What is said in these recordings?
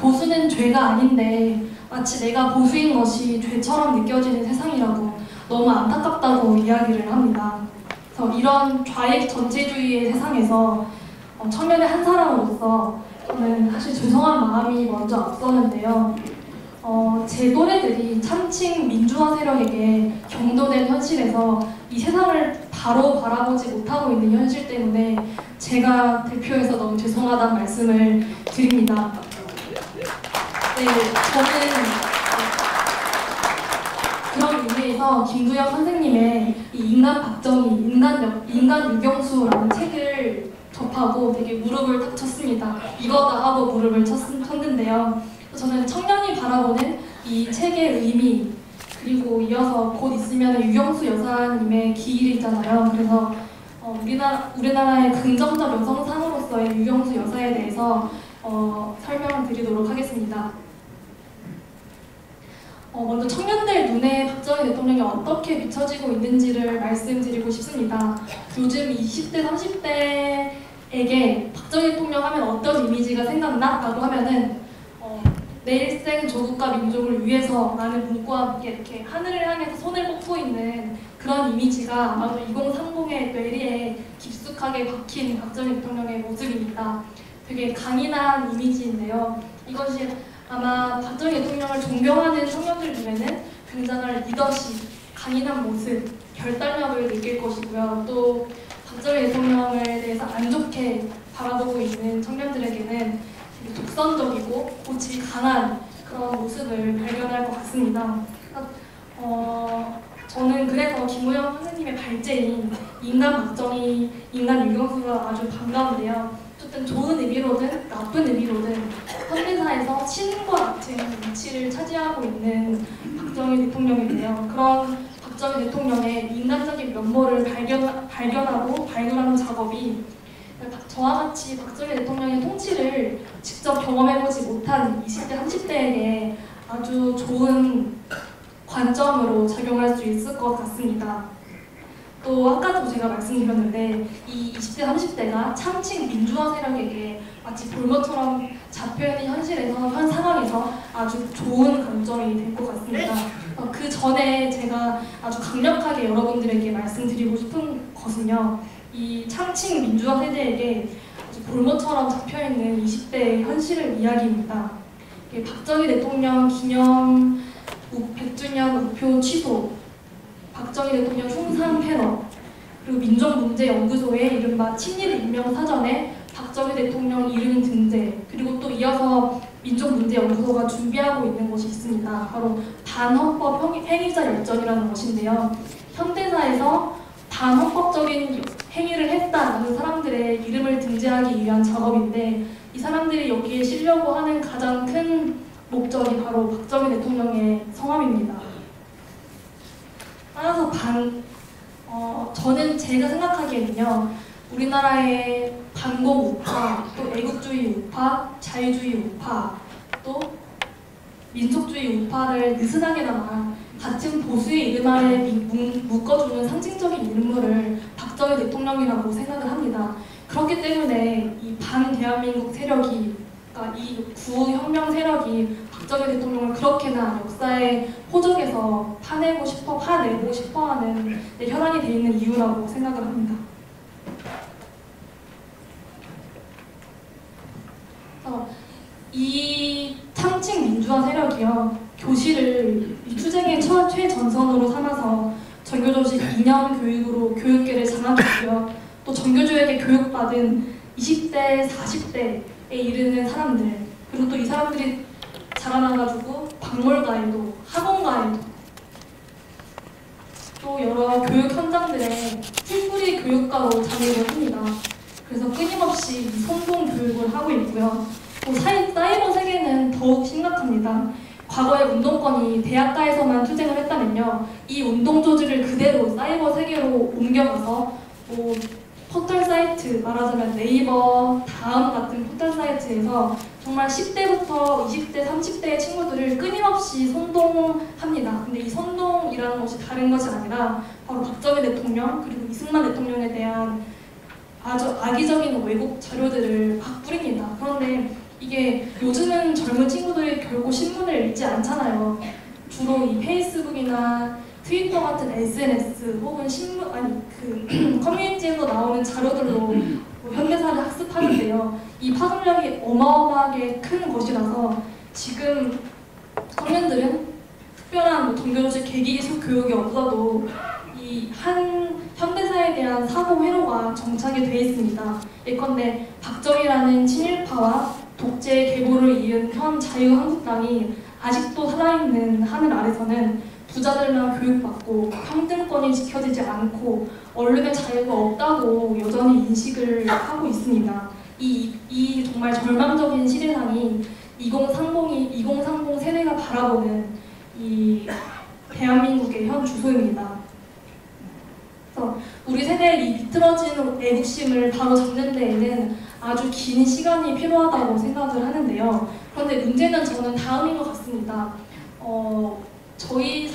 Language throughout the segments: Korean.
보수는 죄가 아닌데 마치 내가 보수인 것이 죄처럼 느껴지는 세상이라고 너무 안타깝다고 이야기를 합니다. 그래서 이런 좌익 전체주의의 세상에서 청년의 한 사람으로서 저는 사실 죄송한 마음이 먼저 앞서는데요. 제 또래들이 참칭 민주화 세력에게 경도된 현실에서 이 세상을 바로 바라보지 못하고 있는 현실 때문에 제가 대표해서 너무 죄송하다는 말씀을 드립니다. 네, 저는 그런 의미에서 김두영 선생님의 이 인간 박정희, 인간 유경수라는 책을 접하고 되게 무릎을 탁 쳤습니다. 이거다 하고 무릎을 쳤는데요. 저는 청년이 바라보는 이 책의 의미, 그리고 이어서 곧 있으면 유경수 여사님의 기일이잖아요. 그래서 우리나라의 긍정적 여성상으로서의 유경수 여사에 대해서 설명을 드리도록 하겠습니다. 먼저 청년들 눈에 박정희 대통령이 어떻게 비춰지고 있는지를 말씀드리고 싶습니다. 요즘 20대, 30대에게 박정희 대통령 하면 어떤 이미지가 생각나? 라고 하면은 내 일생 조국과 민족을 위해서 라는 문구와 함께 이렇게 하늘을 향해서 손을 뻗고 있는 그런 이미지가 아마도 2030의 뇌리에 깊숙하게 박힌 박정희 대통령의 모습입니다. 되게 강인한 이미지인데요. 이것이 아마 박정희 대통령을 존경하는 청년들 중에는 굉장한 리더십, 강인한 모습, 결단력을 느낄 것이고요. 또 박정희 대통령에 대해서 안 좋게 바라보고 있는 청년들에게는 독선적이고 고집이 강한 그런 모습을 발견할 것 같습니다. 저는 그래서 김우영 선생님의 발제인 인간 박정희, 인간 유경수가 아주 반가운데요. 어쨌든 좋은 의미로든 나쁜 의미로든 현대사에서 신과 같은 위치를 차지하고 있는 박정희 대통령인데요. 그런 박정희 대통령의 인간적인 면모를 발견하고 발굴하는 작업이 저와 같이 박정희 대통령의 통치를 직접 경험해보지 못한 20대, 30대에게 아주 좋은 관점으로 작용할 수 있을 것 같습니다. 또 아까도 제가 말씀드렸는데 이 20대, 30대가 참칭 민주화 세력에게 마치 볼모처럼 잡혀있는 현 상황에서 아주 좋은 관점이 될 것 같습니다. 그 전에 제가 아주 강력하게 여러분들에게 말씀드리고 싶은 것은요. 이 참칭 민주화 세대에게 볼모처럼 잡혀있는 20대의 현실을 이야기입니다. 박정희 대통령 기념 100주년 우표 취소, 박정희 대통령 흉상 패러, 그리고 민족문제연구소의 이른바 친일 임명 사전에 박정희 대통령 이름 등재, 그리고 또 이어서 민족문제연구소가 준비하고 있는 것이 있습니다. 바로 반헌법 행위자 열전이라는 것인데요. 현대사에서 반헌법적인 행위를 했다는 사람들의 이름을 등재하기 위한 작업인데 이 사람들이 여기에 실려고 하는 가장 큰 목적이 바로 박정희 대통령의 성함입니다. 따라서 저는 제가 생각하기에는요. 우리나라의 반공 우파, 또 애국주의 우파, 자유주의 우파, 또 민족주의 우파를 느슨하게나마 같은 보수의 이름 아래 묶어주는 상징적인 인물을 박정희 대통령이라고 생각을 합니다. 그렇기 때문에 이 반대한민국 세력이, 그러니까 이 구혁명 세력이 박정희 대통령을 그렇게나 역사의 호적에서 파내고 싶어하는 혈안이 되어 있는 이유라고 생각을 합니다. 이 참칭 민주화 세력이요. 교실을 투쟁의 최전선으로 삼아서 전교조직 2년 교육으로 교육계를 장악했고요. 또 전교조에게 교육받은 20대, 40대에 이르는 사람들, 그리고 또 이 사람들이 자라나가지고 박물가에도, 학원가에도, 또 여러 교육 현장들에 풀뿌리 교육가로 자리를 합니다. 그래서 끊임없이 선동 교육을 하고 있고요. 또 사이버 세계는 더욱 심각합니다. 과거에 운동권이 대학가에서만 투쟁을 했다면요. 이 운동 조직을 그대로 사이버 세계로 옮겨가서 포털 사이트, 말하자면 네이버, 다음 같은 포털 사이트에서 정말 10대부터 20대, 30대의 친구들을 끊임없이 선동합니다. 근데 이 선동이라는 것이 다른 것이 아니라 바로 박정희 대통령 그리고 이승만 대통령에 대한 아주 악의적인 왜곡 자료들을 막 뿌립니다. 그런데 이게 요즘은 젊은 친구들이 결코 신문을 읽지 않잖아요. 주로 이 페이스북이나 트위터 같은 SNS 혹은 신문 커뮤니티에서 나오는 자료들로 뭐 현대사를 학습하는데요. 이 파급력이 어마어마하게 큰 것이라서 지금 청년들은 특별한 뭐 종교적 계기 교육이 없어도 이 한 현대사에 대한 사고 회로가 정착이 되어 있습니다. 예컨대 박정희라는 친일파와 독재 계보를 이은 현 자유한국당이 아직도 살아있는 하늘 아래서는 부자들만 교육받고 평등권이 지켜지지 않고 언론의 자유가 없다고 여전히 인식을 하고 있습니다. 이 정말 절망적인 시대상이 2030 세대가 바라보는 이 대한민국의 현 주소입니다. 그래서 우리 세대의 이 비틀어지는 애국심을 바로 잡는 데에는 아주 긴 시간이 필요하다고 생각을 하는데요. 그런데 문제는 저는 다음인 것 같습니다. 저희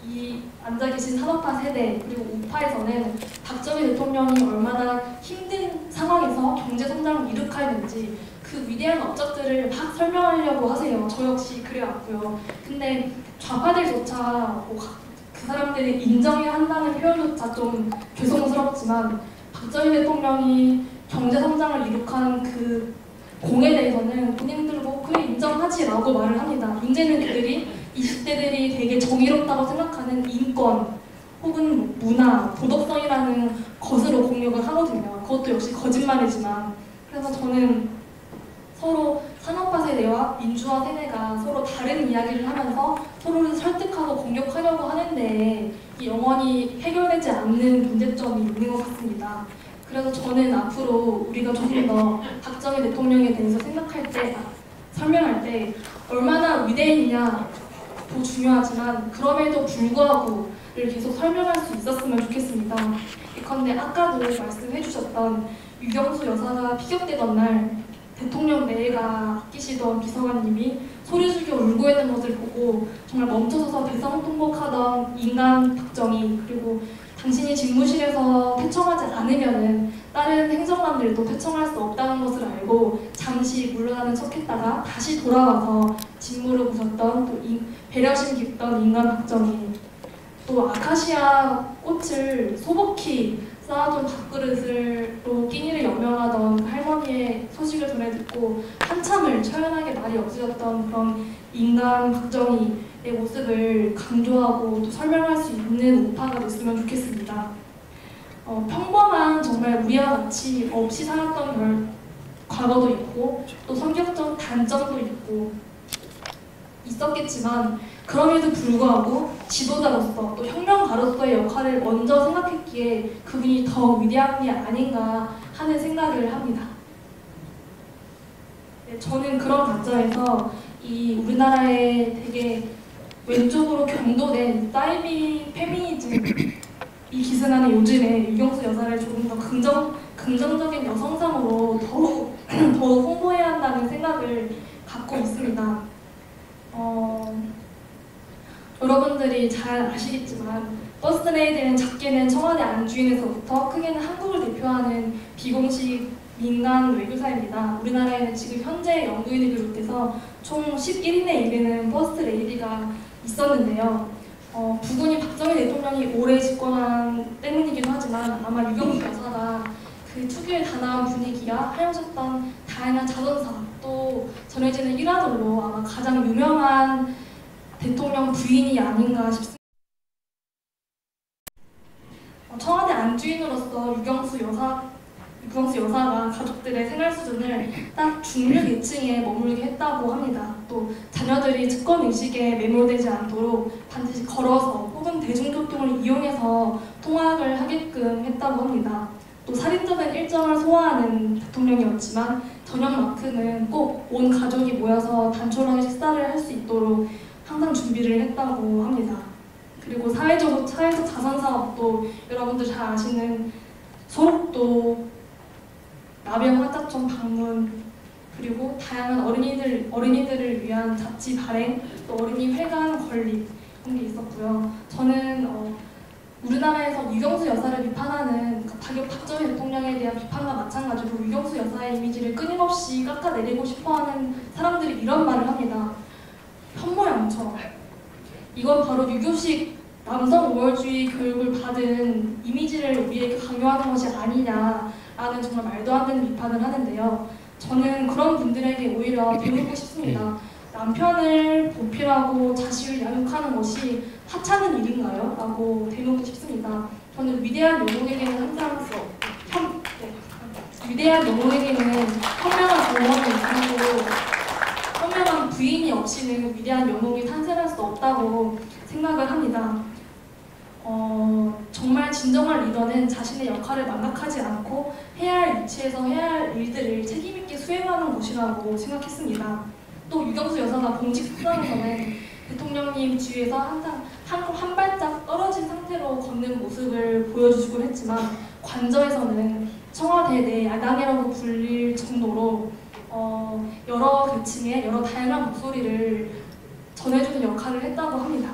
이 앉아 계신 산업화 세대 그리고 우파에서는 박정희 대통령이 얼마나 힘든 상황에서 경제 성장을 이룩하였는지 그 위대한 업적들을 막 설명하려고 하세요. 저 역시 그래왔고요. 근데 좌파들조차 그 사람들이 인정해야 한다는 표현조차 좀 죄송스럽지만 박정희 대통령이 경제 성장을 이룩한 그 공에 대해서는 본인들도 그래 인정하지라고 말을 합니다. 문제는 그들이 20대들이 되게 정의롭다고 생각하는 인권 혹은 문화, 도덕성이라는 것으로 공격을 하거든요. 그것도 역시 거짓말이지만 그래서 저는 서로 산업화 세대와 민주화 세대가 서로 다른 이야기를 하면서 서로를 설득하고 공격하려고 하는데 영원히 해결되지 않는 문제점이 있는 것 같습니다. 그래서 저는 앞으로 우리가 조금 더 박정희 대통령에 대해서 설명할 때 얼마나 위대했냐도 중요하지만 그럼에도 불구하고를 계속 설명할 수 있었으면 좋겠습니다. 예컨대 아까도 말씀해주셨던 유경수 여사가 피격되던 날 대통령 내가 아끼시던 비서관님이 소리 죽여 울고 있는 것을 보고 정말 멈춰서서 대성통곡하던 인간 박정희 그리고 당신이 집무실에서 퇴청하지 않으면은 다른 행정관들도 퇴청할 수 없다는 것을 알고 잠시 물러나는 척했다가 다시 돌아와서 직무를 보셨던 또 배려심 깊던 인간 박정희 또 아카시아 꽃을 소복히 쌓아둔 밥그릇으로 끼니를 연명하던 할머니의 소식을 전해 듣고 한참을 처연하게 말이 없으셨던 그런 인간 박정희의 모습을 강조하고 또 설명할 수 있는 우파가 됐으면 좋겠습니다. 평범한 정말 우리와 같이 없이 살았던 과거도 있고 또 성격적 단점도 있고 있었겠지만 그럼에도 불구하고 지도자로서 또 혁명가로서의 역할을 먼저 생각했기에 그분이 더 위대한 게 아닌가 하는 생각을 합니다. 네, 저는 그런 관점에서 이 우리나라에 되게 왼쪽으로 경도된 사이비 페미니즘이 기승하는 요즘에 유경수 여사를 조금 더 긍정적인 여성상으로 더욱 홍보해야 한다는 생각을 갖고 있습니다. 여러분들이 잘 아시겠지만 버스트레이드는 작게는 청와대 안주인에서부터 크게는 한국을 대표하는 비공식 민간 외교사입니다. 우리나라에는 지금 현재 영부인을 비롯해서 총 11인에 이르는 버스트레이디가 있었는데요. 부군이 박정희 대통령이 오래 집권한 때문이기도 하지만 아마 유경수 여사가 그 특유의 단아한 분위기와 하여졌던 다양한 자선사 또 전해지는 일화들로 아마 가장 유명한 대통령 부인이 아닌가 싶습니다. 청와대 안주인으로서 유경수 여사가 가족들의 생활 수준을 딱 중류 계층에 머물게 했다고 합니다. 또 자녀들이 특권의식에 매몰되지 않도록 반드시 걸어서 혹은 대중교통을 이용해서 통학을 하게끔 했다고 합니다. 또 살인적인 일정을 소화하는 대통령이었지만 저녁만큼은 꼭 온 가족이 모여서 단촐하게 식사를 할 수 있도록 항상 준비를 했다고 합니다. 그리고 사회적 자선사업도 여러분들 잘 아시는 소록도, 나병 환자촌 방문, 그리고 다양한 어린이들을 위한 자치 발행, 또 어린이 회관 건립 그런 게 있었고요. 저는 우리나라에서 유경수 여사를 비판하는 박정희 대통령 대통령에 대한 비판과 마찬가지로 유경수 여사의 이미지를 끊임없이 깎아내리고 싶어하는 사람들이 이런 말을 합니다. 현모양처럼. 이건 바로 유교식 남성 우월주의 교육을 받은 이미지를 우리에게 강요하는 것이 아니냐라는 정말 말도 안 되는 비판을 하는데요. 저는 그런 분들에게 오히려 배우고 싶습니다. 남편을 보필하고 자식을 양육하는 것이 하찮은 일인가요? 라고 대놓고 싶습니다. 저는 위대한 영웅에게는 항상 위대한 영웅에게는 현명한 조언이 있고 현명한 부인이 없이는 위대한 영웅이 탄생할 수 없다고 생각을 합니다. 정말 진정한 리더는 자신의 역할을 망각하지 않고 해야 할 위치에서 해야 할 일들을 책임있게 수행하는 것이라고 생각했습니다. 또 유경수 여사가 공식 수상에서는 대통령님 뒤에서 항상 한 발짝 떨어진 상태로 걷는 모습을 보여주곤 했지만 관저에서는 청와대 내 야당이라고 불릴 정도로 여러 계층의 여러 다양한 목소리를 전해주는 역할을 했다고 합니다.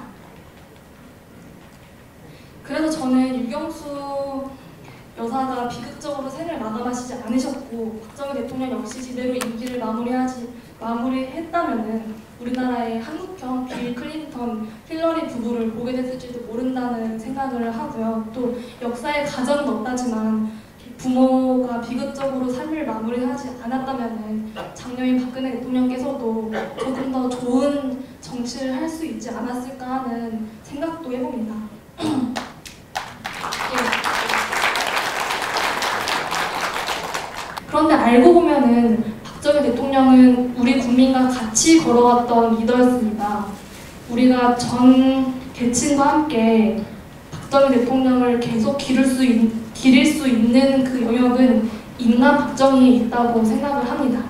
그래서 저는 유경수 여사가 비극적으로 생을 마감하시지 않으셨고 박정희 대통령 역시 제대로 임기를 마무리했다면은 우리나라의 한국형 빌 클린턴, 힐러리 부부를 보게 됐을지도 모른다는 생각을 하고요. 또 역사의 가정은 없다지만 부모가 비극적으로 삶을 마무리하지 않았다면은 장녀인 박근혜 대통령께서도 조금 더 좋은 정치를 할 수 있지 않았을까 하는 생각도 해봅니다. 그런데 알고 보면은 박정희 대통령은 우리 국민과 같이 걸어왔던 리더였습니다. 우리가 전 계층과 함께 박정희 대통령을 계속 기릴 수 있는 그 영역은 인간 박정희에 있다고 생각을 합니다.